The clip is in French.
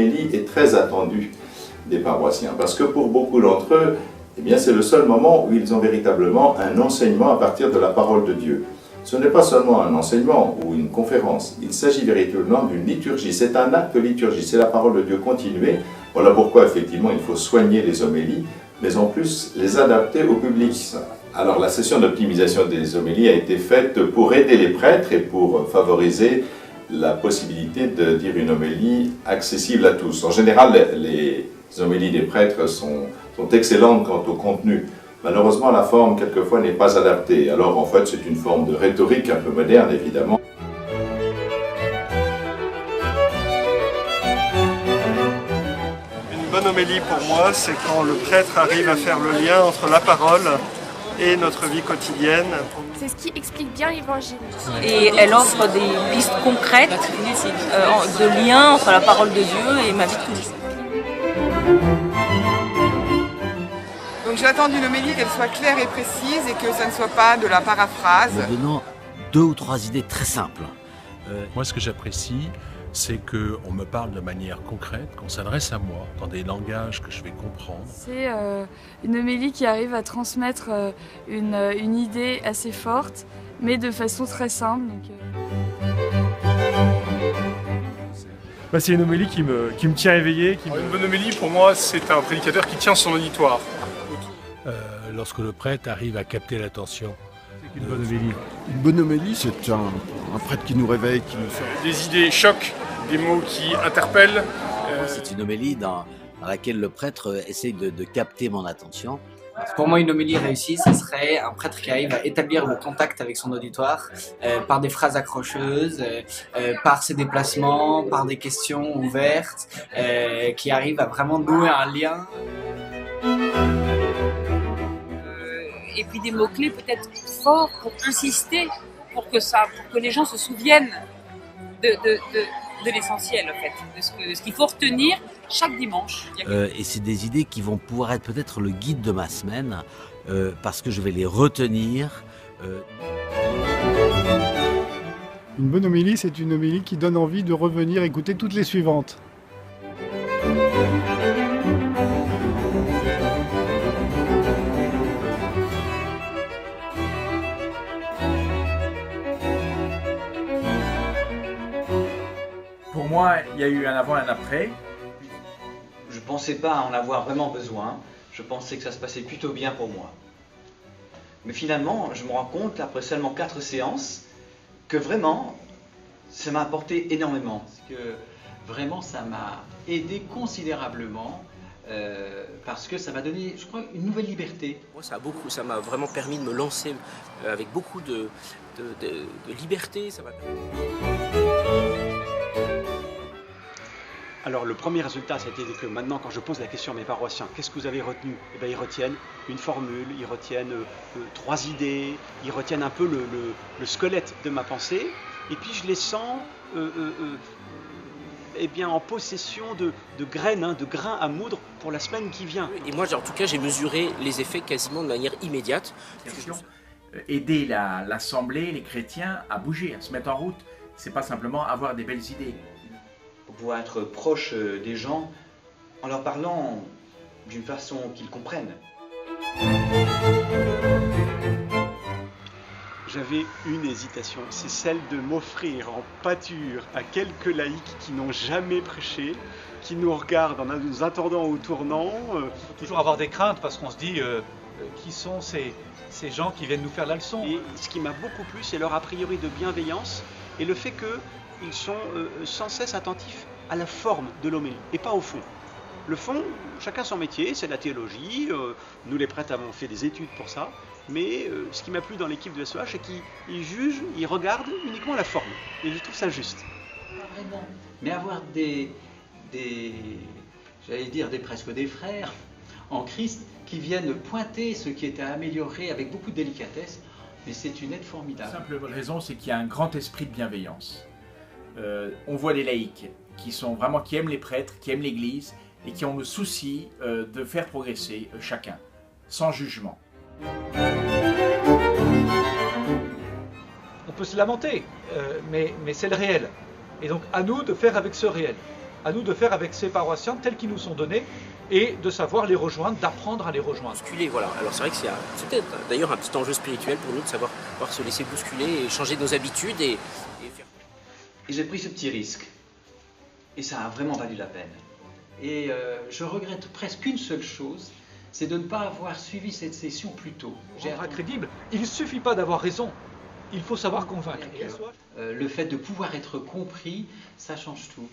l'homélie est très attendue des paroissiens, parce que pour beaucoup d'entre eux, eh bien, c'est le seul moment où ils ont véritablement un enseignement à partir de la parole de Dieu. Ce n'est pas seulement un enseignement ou une conférence, il s'agit véritablement d'une liturgie, c'est un acte de liturgie, c'est la parole de Dieu continuée. Voilà pourquoi effectivement il faut soigner les homélies, mais en plus les adapter au public. Alors la session d'optimisation des homélies a été faite pour aider les prêtres et pour favoriser la possibilité de dire une homélie accessible à tous. En général, les homélies des prêtres sont excellentes quant au contenu. Malheureusement, la forme, quelquefois, n'est pas adaptée. Alors, en fait, c'est une forme de rhétorique un peu moderne, évidemment. Une bonne homélie, pour moi, c'est quand le prêtre arrive à faire le lien entre la parole et notre vie quotidienne. C'est ce qui explique bien l'Évangile. Et elle offre des pistes concrètes de lien entre la parole de Dieu et ma vie de tous les jours. Donc j'attends d'une homélie qu'elle soit claire et précise et que ça ne soit pas de la paraphrase. En donnant 2 ou 3 idées très simples. Moi, ce que j'apprécie, c'est qu'on me parle de manière concrète, qu'on s'adresse à moi dans des langages que je vais comprendre. C'est une homélie qui arrive à transmettre une idée assez forte, mais de façon très simple. C'est une homélie qui me tient éveillé. Une bonne homélie, pour moi, c'est un prédicateur qui tient son auditoire. Lorsque le prêtre arrive à capter l'attention. C'est une bonne homélie. Une bonne homélie, c'est un prêtre qui nous réveille, qui nous sort. Des idées chocs, des mots qui interpellent. C'est une homélie dans laquelle le prêtre essaye de capter mon attention. Pour moi, une homélie réussie, ce serait un prêtre qui arrive à établir le contact avec son auditoire par des phrases accrocheuses, par ses déplacements, par des questions ouvertes, qui arrive à vraiment nouer un lien. Et puis des mots-clés peut-être forts pour insister, pour que les gens se souviennent de l'essentiel, en fait, de ce qu'il faut retenir chaque dimanche. Et c'est des idées qui vont pouvoir être peut-être le guide de ma semaine, parce que je vais les retenir. Une bonne homélie, c'est une homélie qui donne envie de revenir écouter toutes les suivantes. Pour moi, il y a eu un avant et un après. Je ne pensais pas en avoir vraiment besoin. Je pensais que ça se passait plutôt bien pour moi. Mais finalement, je me rends compte, après seulement 4 séances, que vraiment, ça m'a apporté énormément. Parce que vraiment, ça m'a aidé considérablement. Parce que ça m'a donné, je crois, une nouvelle liberté. Moi, ça m'a vraiment permis de me lancer avec beaucoup de liberté. Alors le premier résultat, c'était que maintenant, quand je pose la question à mes paroissiens, qu'est-ce que vous avez retenu? Eh bien, ils retiennent une formule, ils retiennent 3 idées, ils retiennent un peu le squelette de ma pensée, et puis je les sens eh bien, en possession de graines, de grains à moudre pour la semaine qui vient. Et moi, en tout cas, j'ai mesuré les effets quasiment de manière immédiate. Aider l'Assemblée, les chrétiens à bouger, à se mettre en route, c'est pas simplement avoir des belles idées. Pour pouvoir être proche des gens en leur parlant d'une façon qu'ils comprennent. J'avais une hésitation, c'est celle de m'offrir en pâture à quelques laïcs qui n'ont jamais prêché, qui nous regardent en nous attendant au tournant. Il faut toujours avoir des craintes parce qu'on se dit qui sont ces gens qui viennent nous faire la leçon. Et ce qui m'a beaucoup plu, c'est leur a priori de bienveillance et le fait qu'ils sont sans cesse attentifs à la forme de l'homélie et pas au fond. Le fond, chacun son métier, c'est la théologie, nous les prêtres avons fait des études pour ça, mais ce qui m'a plu dans l'équipe de SEH, c'est qu'ils jugent, ils regardent uniquement la forme, et je trouve ça juste. Pas vraiment, mais avoir j'allais dire presque des frères en Christ qui viennent pointer ce qui est à améliorer avec beaucoup de délicatesse, mais c'est une aide formidable. La simple raison, c'est qu'il y a un grand esprit de bienveillance. On voit des laïcs qui aiment les prêtres, qui aiment l'Église et qui ont le souci de faire progresser chacun, sans jugement. On peut se lamenter, mais c'est le réel. Et donc à nous de faire avec ce réel. à nous de faire avec ces paroissiens tels qu'ils nous sont donnés et de savoir les rejoindre, d'apprendre à les rejoindre. Bousculer, voilà. Alors c'est vrai que c'est peut-être d'ailleurs un petit enjeu spirituel pour nous de savoir se laisser bousculer et changer nos habitudes et faire... Et j'ai pris ce petit risque. Et ça a vraiment valu la peine. Et je regrette presque une seule chose, c'est de ne pas avoir suivi cette session plus tôt. Pour être crédible, il ne suffit pas d'avoir raison, il faut savoir convaincre. Le fait de pouvoir être compris, ça change tout.